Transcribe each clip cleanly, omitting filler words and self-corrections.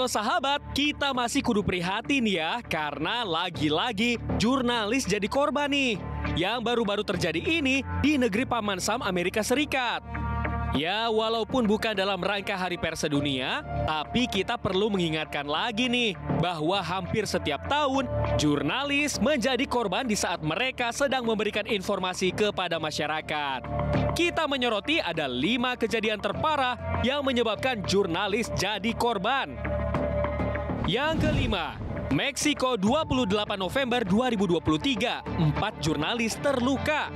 Halo sahabat, kita masih kudu prihatin ya karena lagi-lagi jurnalis jadi korban nih. Yang baru-baru terjadi ini di negeri Paman Sam, Amerika Serikat. Ya, walaupun bukan dalam rangka Hari Pers Sedunia, tapi kita perlu mengingatkan lagi nih bahwa hampir setiap tahun jurnalis menjadi korban di saat mereka sedang memberikan informasi kepada masyarakat. Kita menyoroti ada 5 kejadian terparah yang menyebabkan jurnalis jadi korban. Yang kelima, Meksiko 28 November 2023, 4 jurnalis terluka.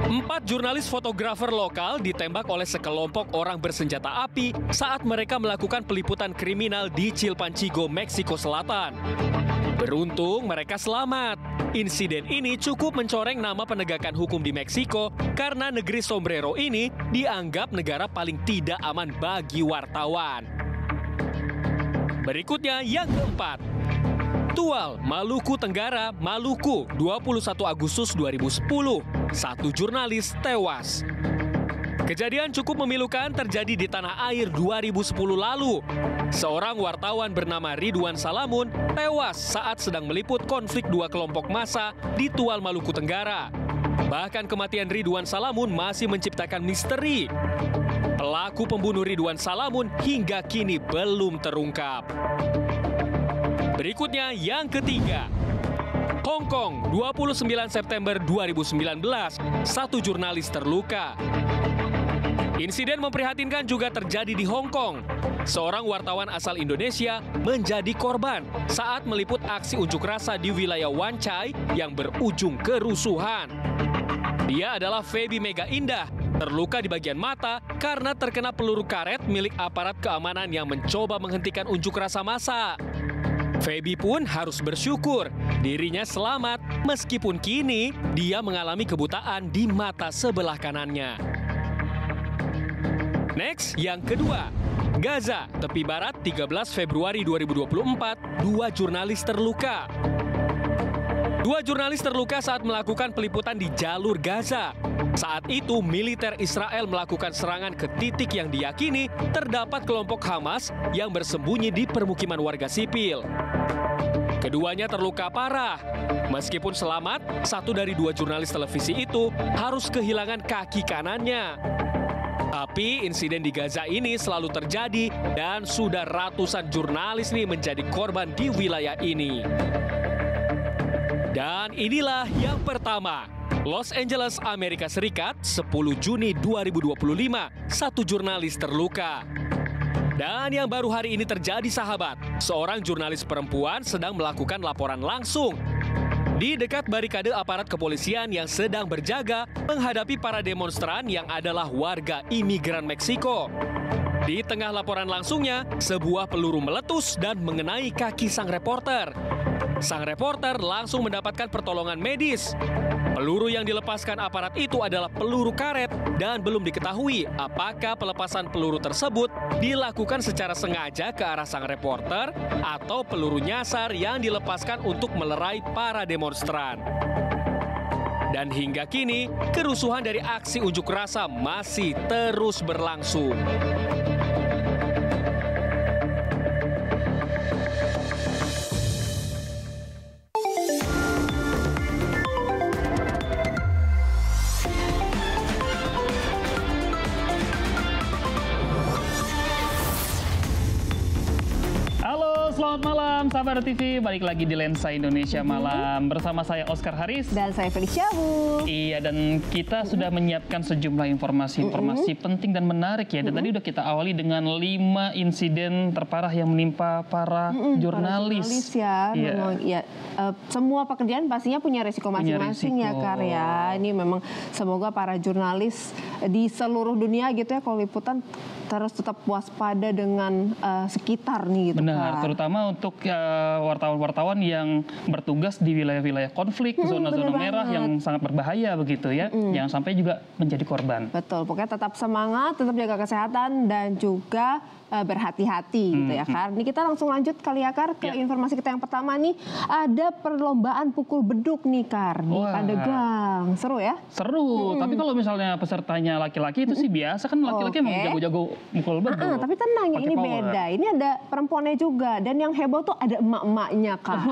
4 jurnalis fotografer lokal ditembak oleh sekelompok orang bersenjata api saat mereka melakukan peliputan kriminal di Chilpancingo, Meksiko Selatan. Beruntung mereka selamat. Insiden ini cukup mencoreng nama penegakan hukum di Meksiko karena negeri sombrero ini dianggap negara paling tidak aman bagi wartawan. Berikutnya yang keempat. Tual, Maluku Tenggara, Maluku, 21 Agustus 2010. 1 jurnalis tewas. Kejadian cukup memilukan terjadi di tanah air 2010 lalu. Seorang wartawan bernama Ridwan Salamun tewas saat sedang meliput konflik 2 kelompok massa di Tual, Maluku Tenggara. Bahkan kematian Ridwan Salamun masih menciptakan misteri. Pelaku pembunuh Ridwan Salamun hingga kini belum terungkap. Berikutnya yang ketiga. Hong Kong, 29 September 2019, 1 jurnalis terluka. Insiden memprihatinkan juga terjadi di Hong Kong. Seorang wartawan asal Indonesia menjadi korban saat meliput aksi unjuk rasa di wilayah Wan Chai yang berujung kerusuhan. Dia adalah Feby Mega Indah, terluka di bagian mata karena terkena peluru karet milik aparat keamanan yang mencoba menghentikan unjuk rasa massa. Feby pun harus bersyukur dirinya selamat meskipun kini dia mengalami kebutaan di mata sebelah kanannya. Next, yang kedua. Gaza, tepi barat 13 Februari 2024, 2 jurnalis terluka. 2 jurnalis terluka saat melakukan peliputan di jalur Gaza. Saat itu, militer Israel melakukan serangan ke titik yang diyakini terdapat kelompok Hamas yang bersembunyi di permukiman warga sipil. Keduanya terluka parah. Meskipun selamat, 1 dari 2 jurnalis televisi itu harus kehilangan kaki kanannya. Tapi insiden di Gaza ini selalu terjadi dan sudah ratusan jurnalis nih menjadi korban di wilayah ini. Dan inilah yang pertama. Los Angeles, Amerika Serikat, 10 Juni 2025, 1 jurnalis terluka. Dan yang baru hari ini terjadi sahabat, seorang jurnalis perempuan sedang melakukan laporan langsung di dekat barikade aparat kepolisian yang sedang berjaga menghadapi para demonstran yang adalah warga imigran Meksiko. Di tengah laporan langsungnya, sebuah peluru meletus dan mengenai kaki sang reporter. Sang reporter langsung mendapatkan pertolongan medis. Peluru yang dilepaskan aparat itu adalah peluru karet dan belum diketahui apakah pelepasan peluru tersebut dilakukan secara sengaja ke arah sang reporter atau peluru nyasar yang dilepaskan untuk melerai para demonstran. Dan hingga kini, kerusuhan dari aksi unjuk rasa masih terus berlangsung. Selamat malam, sahabat TV. Balik lagi di Lensa Indonesia Malam. Bersama saya Oscar Haris. Dan saya Felicia Bu. Iya, dan kita sudah menyiapkan sejumlah informasi penting dan menarik ya. Dan tadi udah kita awali dengan 5 insiden terparah yang menimpa para jurnalis. Para jurnalis ya. Iya. Memang, ya semua pekerjaan pastinya punya resiko masing-masing ya, Kar ya. Ini memang semoga para jurnalis di seluruh dunia gitu ya, kalau liputan terus tetap waspada dengan sekitar nih gitu. Benar, Kak. terutama untuk wartawan-wartawan yang bertugas di wilayah-wilayah konflik, zona-zona merah yang sangat berbahaya begitu ya, yang sampai juga menjadi korban. Betul, pokoknya tetap semangat, tetap jaga kesehatan dan juga berhati-hati gitu ya Kar. Ini kita langsung lanjut kali ya Kar ke informasi kita yang pertama nih. Ada perlombaan pukul beduk nih Kar di Pandeglang. Seru ya? Seru, tapi kalau misalnya pesertanya laki-laki itu sih biasa kan, laki-laki emang jago-jago pukul beduk. Tapi tenang ya, ini power. beda. Ini ada perempuannya juga dan yang heboh tuh ada emak-emaknya Kar.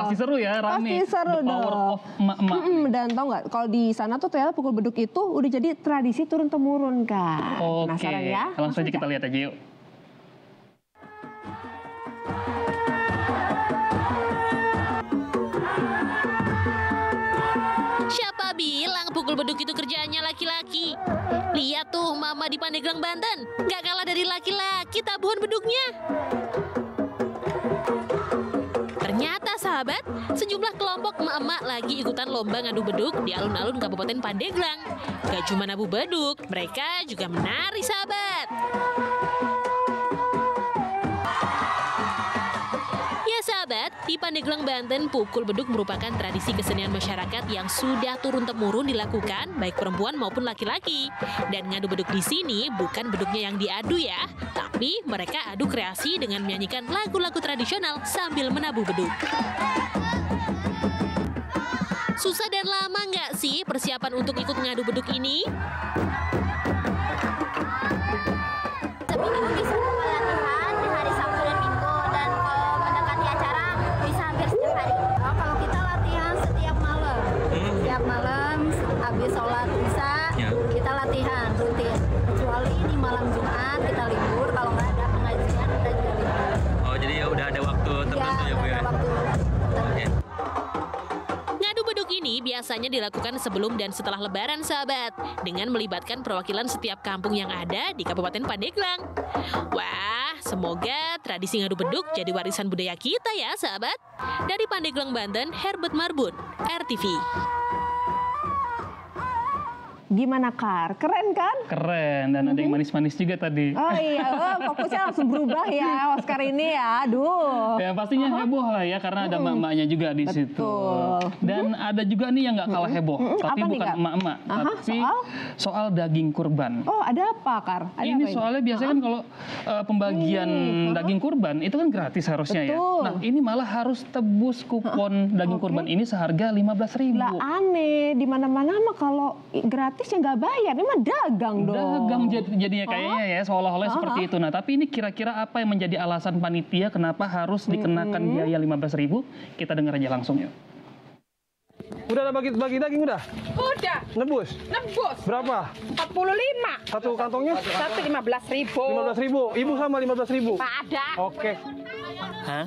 Pasti seru ya, rame. Pasti seru The power of emak-emak. Dan tau nggak, kalau di sana tuh ternyata pukul beduk itu udah jadi tradisi turun-temurun Kar. Penasaran ya? Langsung aja kita lihat aja yuk. Siapa bilang pukul beduk itu kerjaannya laki-laki? Lihat tuh mama di Pandeglang, Banten. Gak kalah dari laki-laki tabuhan beduknya. Ternyata sahabat, sejumlah kelompok emak-emak lagi ikutan lomba ngadu beduk di alun-alun Kabupaten Pandeglang. Gak cuma nabuh beduk, mereka juga menari sahabat. Sahabat, di Pandeglang, Banten, pukul beduk merupakan tradisi kesenian masyarakat yang sudah turun-temurun dilakukan baik perempuan maupun laki-laki. Dan ngadu beduk di sini bukan beduknya yang diadu ya, tapi mereka adu kreasi dengan menyanyikan lagu-lagu tradisional sambil menabuh beduk. Susah dan lama nggak sih persiapan untuk ikut ngadu beduk ini? Habis sholat isya, kita latihan rutin. Kecuali di malam Jumat kita libur, kalau nggak ada pengajian kita juga libur. Oh, jadi ya udah ada waktu tertentu ya Bu ya? Ngadu beduk ini biasanya dilakukan sebelum dan setelah Lebaran sahabat, dengan melibatkan perwakilan setiap kampung yang ada di Kabupaten Pandeglang. Wah, semoga tradisi ngadu beduk jadi warisan budaya kita ya sahabat. Dari Pandeglang, Banten, Herbert Marbun, RTV. Gimana Kar? Keren kan? Keren, dan ada yang manis-manis juga tadi. Oh iya, fokusnya langsung berubah ya Oscar ini ya. Aduh. Ya pastinya heboh lah ya, karena ada emak-emaknya juga di situ. Dan ada juga nih yang nggak kalah heboh, tapi apa bukan nih, emak-emak, tapi soal daging kurban. Oh, ada apa Kar? Ada ini apa soalnya biasanya kan kalau pembagian daging kurban itu kan gratis harusnya ya. Nah ini malah harus tebus kupon daging kurban ini seharga 15.000. Lah aneh, di mana-mana mah kalau gratis ya nggak bayar, ini mah dagang dong. Dagang jadinya kayaknya ya, seolah-olah seperti itu. Nah tapi ini kira-kira apa yang menjadi alasan panitia kenapa harus dikenakan biaya 15.000? Kita dengar aja langsung yuk. Udah bagi daging udah? Udah. Nebus? Nebus. Berapa? 45. Satu kantongnya? Satu 15.000. 15.000. Ibu sama 15.000. Pak ada. Oke. Hah?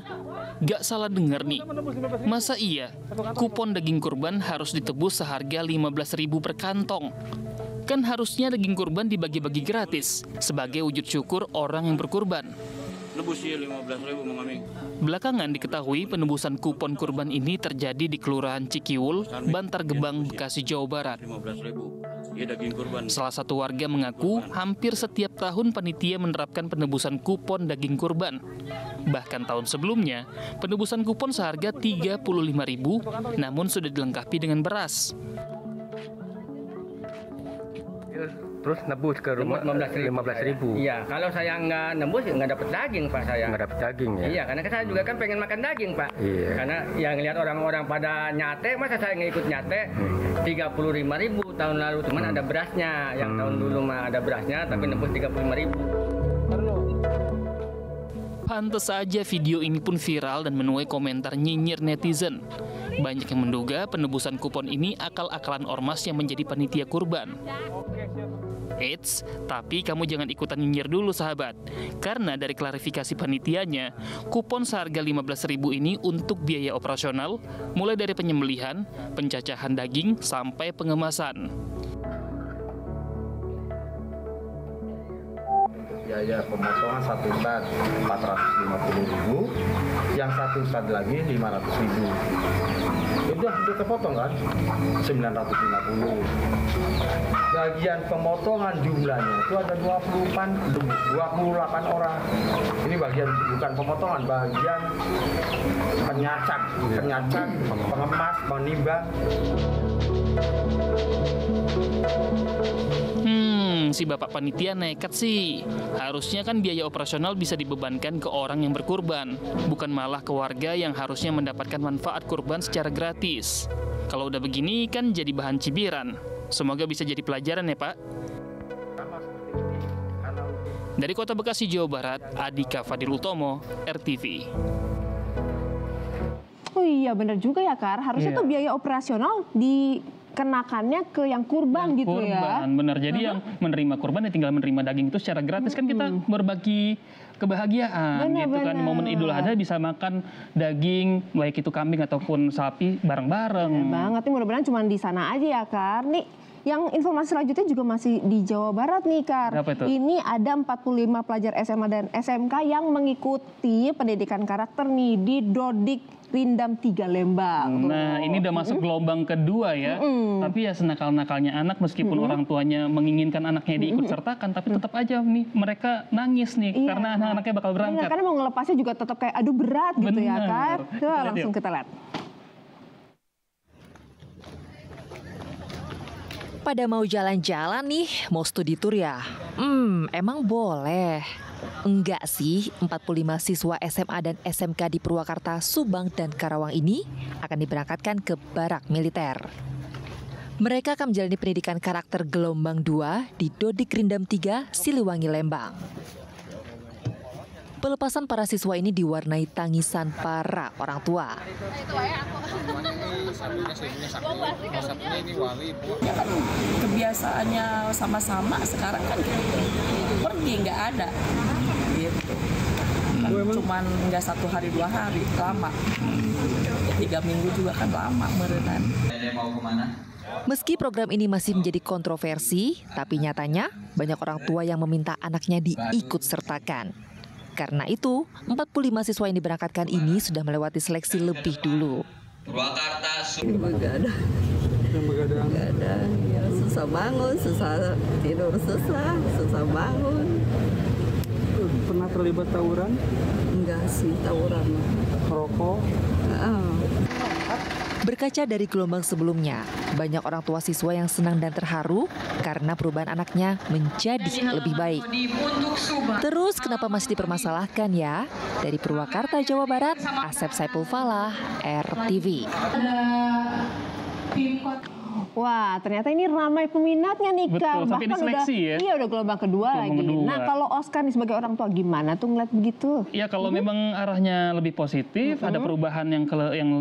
Gak salah dengar nih. Masa iya kupon daging kurban harus ditebus seharga 15.000 per kantong? Kan harusnya daging kurban dibagi-bagi gratis sebagai wujud syukur orang yang berkurban. Nebus sih 15.000 Mang Aming. Belakangan diketahui penebusan kupon kurban ini terjadi di Kelurahan Cikiwul, Bantar Gebang, Bekasi, Jawa Barat. 15.000. Iya daging kurban. Salah satu warga mengaku hampir setiap tahun panitia menerapkan penebusan kupon daging kurban. Bahkan tahun sebelumnya, penebusan kupon seharga 35.000 namun sudah dilengkapi dengan beras. Terus nebus ke rumah 15.000. Iya, kalau saya nggak nebus nggak dapat daging Pak saya. Nggak dapat daging ya? Iya, karena saya juga kan pengen makan daging Pak. Iya. Karena yang lihat orang-orang pada nyate, masa saya nggak ikut nyate 35.000 tahun lalu, cuman ada berasnya. Yang tahun dulu mah ada berasnya, tapi nebus 35.000. Pantes saja video ini pun viral dan menuai komentar nyinyir netizen. Banyak yang menduga penebusan kupon ini akal-akalan ormas yang menjadi panitia kurban. Eits, tapi kamu jangan ikutan nyinyir dulu sahabat. Karena dari klarifikasi panitianya, kupon seharga 15.000 ini untuk biaya operasional, mulai dari penyembelihan, pencacahan daging, sampai pengemasan. Biaya pemotongan 1 stat 450.000, yang 1 stat lagi 500.000. Udah kepotong kan 950. Bagian pemotongan jumlahnya itu ada 28 orang. Ini bagian bukan pemotongan, bagian penyacat, pengemas, menimbang. Si bapak panitia nekat sih. Harusnya kan biaya operasional bisa dibebankan ke orang yang berkurban, bukan malah ke warga yang harusnya mendapatkan manfaat kurban secara gratis. Kalau udah begini kan jadi bahan cibiran. Semoga bisa jadi pelajaran ya Pak. Dari Kota Bekasi, Jawa Barat, Adika Fadil Utomo, RTV. Oh iya benar juga ya Kar, harusnya tuh biaya operasional dikenakannya ke yang kurban gitu ya. Benar. Jadi yang menerima kurban ya tinggal menerima daging itu secara gratis. Kan kita berbagi kebahagiaan gitu kan. Momen Idul Adha bisa makan daging, baik itu kambing ataupun sapi bareng-bareng. Banget nih, mudah-mudahan cuma di sana aja ya Kar. Nih yang informasi selanjutnya juga masih di Jawa Barat nih Kar. Ini ada 45 pelajar SMA dan SMK yang mengikuti pendidikan karakter nih di Dodik Rindam 3 Lembang. Nah ini udah masuk gelombang kedua ya. Tapi ya senakal-nakalnya anak, meskipun orang tuanya menginginkan anaknya diikut sertakan, tapi tetap aja nih mereka nangis nih karena anak-anaknya bakal berangkat. Karena mau ngelepasnya juga tetap kayak aduh berat gitu ya Kar. Coba langsung kita lihat. Pada mau jalan-jalan nih, mau studi tour ya? Emang boleh? Enggak sih, 45 siswa SMA dan SMK di Purwakarta, Subang, dan Karawang ini akan diberangkatkan ke barak militer. Mereka akan menjalani pendidikan karakter gelombang 2 di Dodik Rindam 3, Siliwangi, Lembang. Pelepasan para siswa ini diwarnai tangisan para orang tua. Kebiasaannya sama-sama, sekarang kan pergi nggak ada gitu. Cuman nggak 1 hari 2 hari, lama. 3 minggu juga kan lama merenan. Meski program ini masih menjadi kontroversi, tapi nyatanya banyak orang tua yang meminta anaknya diikut sertakan. Karena itu, 45 siswa yang diberangkatkan ini sudah melewati seleksi lebih dulu. Purwakarta, Begadang, ya susah bangun, susah tidur, susah bangun. Pernah terlibat tawuran? Enggak sih, tawuran. Rokok? Berkaca dari gelombang sebelumnya, banyak orang tua siswa yang senang dan terharu karena perubahan anaknya menjadi lebih baik. Terus kenapa masih dipermasalahkan ya? Dari Purwakarta, Jawa Barat, Asep Saipul Falah, RTV. Wah, ternyata ini ramai peminatnya nih Kak. Sampai diseleksi ya? Iya, udah gelombang kedua lagi. Nah, kalau Oscar nih sebagai orang tua gimana tuh ngeliat begitu? Ya kalau memang arahnya lebih positif, ada perubahan yang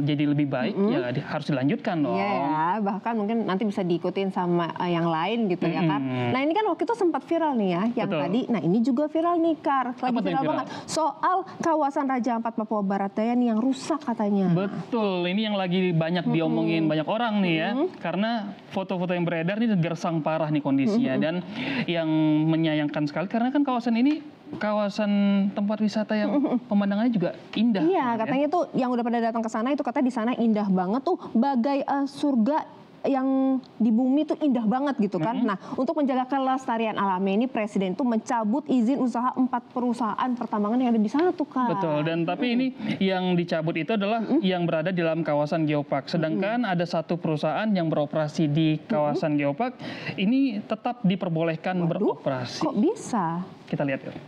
jadi lebih baik, ya harus dilanjutkan dong. Iya ya, bahkan mungkin nanti bisa diikutin sama yang lain gitu ya Kak. Nah ini kan waktu itu sempat viral nih ya, yang tadi. Nah ini juga viral nih Kak, lagi viral banget. Soal kawasan Raja Ampat Papua Barat Daya nih yang rusak katanya. Betul, ini yang lagi banyak diomongin banyak orang nih ya. Karena foto-foto yang beredar ini gersang parah nih kondisinya. Dan yang menyayangkan sekali karena kan kawasan ini kawasan tempat wisata yang pemandangannya juga indah. Iya, katanya tuh yang udah pada datang ke sana itu katanya di sana indah banget tuh, bagai surga yang di bumi tuh indah banget gitu kan. Nah, untuk menjaga kelestarian alamnya ini Presiden tuh mencabut izin usaha 4 perusahaan pertambangan yang ada di sana tuh Kak. Betul, dan tapi ini yang dicabut itu adalah yang berada di dalam kawasan Geopark. Sedangkan ada 1 perusahaan yang beroperasi di kawasan Geopark ini tetap diperbolehkan beroperasi. Kok bisa? Kita lihat yuk.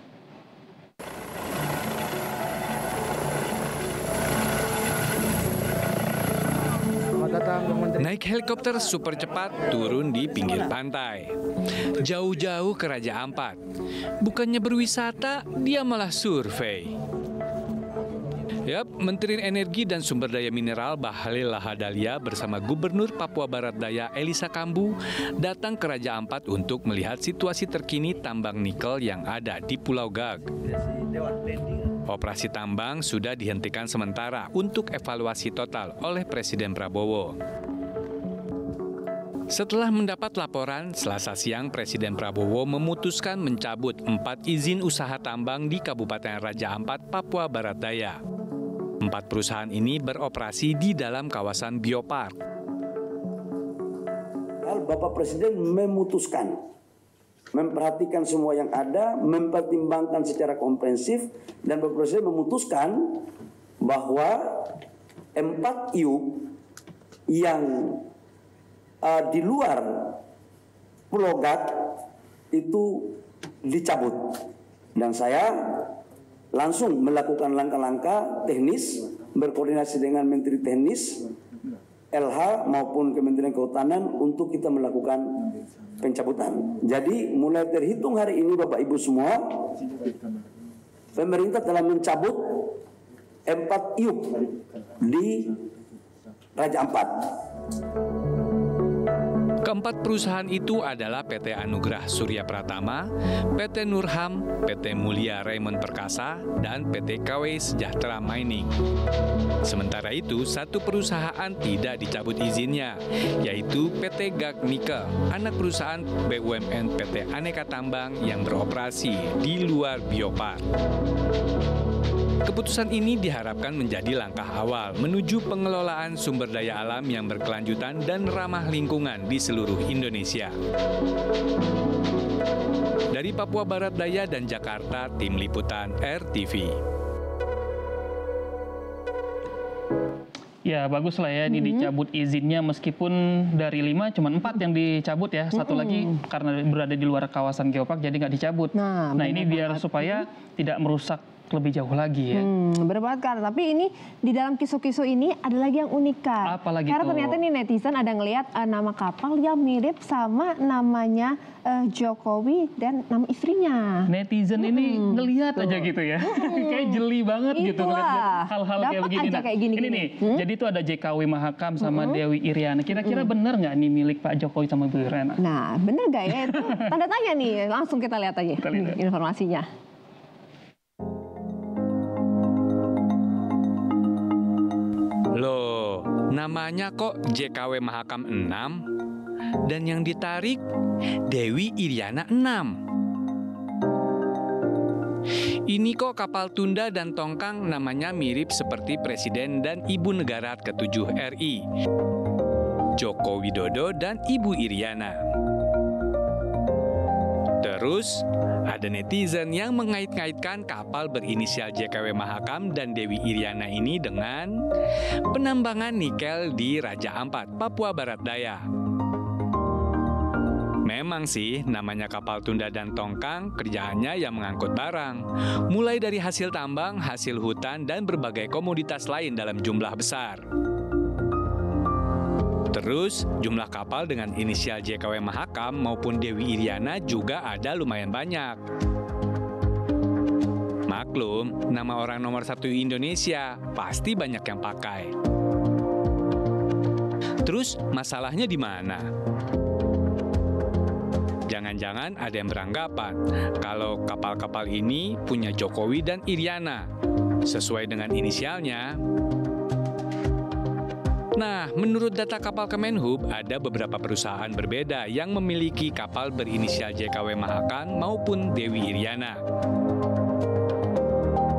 Naik helikopter super cepat turun di pinggir pantai. Jauh-jauh ke Raja Ampat. Bukannya berwisata, dia malah survei. Yap, Menteri Energi dan Sumber Daya Mineral Bahlil Lahadalia bersama Gubernur Papua Barat Daya Elisa Kambu datang ke Raja Ampat untuk melihat situasi terkini tambang nikel yang ada di Pulau Gag. Operasi tambang sudah dihentikan sementara untuk evaluasi total oleh Presiden Prabowo. Setelah mendapat laporan, Selasa siang Presiden Prabowo memutuskan mencabut 4 izin usaha tambang di Kabupaten Raja Ampat, Papua Barat Daya. 4 perusahaan ini beroperasi di dalam kawasan Biopark. Bapak Presiden memutuskan, memperhatikan semua yang ada, mempertimbangkan secara komprehensif, dan Bapak Presiden memutuskan bahwa 4 iup yang di luar Pulau Gat itu dicabut, dan saya langsung melakukan langkah-langkah teknis berkoordinasi dengan Menteri Teknis, LH maupun Kementerian Kehutanan untuk kita melakukan pencabutan. Jadi mulai terhitung hari ini Bapak Ibu semua, pemerintah telah mencabut 4 iup di Raja Ampat. Keempat perusahaan itu adalah PT Anugrah Surya Pratama, PT Nurham, PT Mulia Raymond Perkasa, dan PT KW Sejahtera Mining. Sementara itu, 1 perusahaan tidak dicabut izinnya, yaitu PT Gag Nikel, anak perusahaan BUMN PT Aneka Tambang yang beroperasi di luar Biopark. Keputusan ini diharapkan menjadi langkah awal menuju pengelolaan sumber daya alam yang berkelanjutan dan ramah lingkungan di seluruh Indonesia. Dari Papua Barat Daya dan Jakarta, Tim Liputan RTV. Ya bagus lah ya, ini dicabut izinnya meskipun dari 5 cuma 4 yang dicabut ya. Satu lagi karena berada di luar kawasan geopark jadi nggak dicabut. Nah ini biar supaya tidak merusak lebih jauh lagi ya. Berbanget Kar, tapi ini di dalam kisah-kisah ini ada lagi yang unik Kar. Apalagi karena tuh? ternyata nih netizen ada ngelihat nama kapal yang mirip sama namanya Jokowi dan nama istrinya. Netizen ini ngelihat aja gitu ya. Kayak jeli banget gitu ngeliat hal-hal kayak begini. Nah, ini nih, jadi itu ada JKW Mahakam sama Dewi Iriana. Kira-kira bener nggak nih milik Pak Jokowi sama Bu Iriana? Nah, bener nggak ya? Itu tanda tanya nih. Langsung kita lihat aja informasinya. Loh, namanya kok JKW Mahakam 6 dan yang ditarik Dewi Iriana 6. Ini kok kapal tunda dan tongkang namanya mirip seperti Presiden dan Ibu Negara ke-7 RI, Joko Widodo dan Ibu Iriana. Terus, ada netizen yang mengait-ngaitkan kapal berinisial JKW Mahakam dan Dewi Iriana ini dengan penambangan nikel di Raja Ampat, Papua Barat Daya. Memang sih, namanya kapal tunda dan tongkang, kerjaannya yang mengangkut barang. Mulai dari hasil tambang, hasil hutan, dan berbagai komoditas lain dalam jumlah besar. Terus, jumlah kapal dengan inisial JKW Mahakam maupun Dewi Iriana juga ada lumayan banyak. Maklum, nama orang nomor 1 Indonesia pasti banyak yang pakai. Terus, masalahnya di mana? Jangan-jangan ada yang beranggapan kalau kapal-kapal ini punya Jokowi dan Iriana, sesuai dengan inisialnya. Nah, menurut data kapal Kemenhub, ada beberapa perusahaan berbeda yang memiliki kapal berinisial JKW Mahakam maupun Dewi Iriana.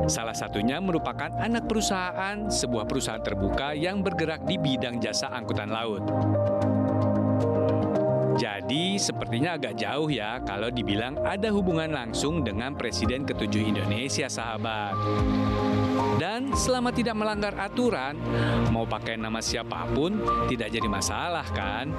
Salah satunya merupakan anak perusahaan sebuah perusahaan terbuka yang bergerak di bidang jasa angkutan laut. Jadi, sepertinya agak jauh ya kalau dibilang ada hubungan langsung dengan Presiden ke-7 Indonesia, sahabat. Dan selama tidak melanggar aturan, mau pakai nama siapapun tidak jadi masalah kan?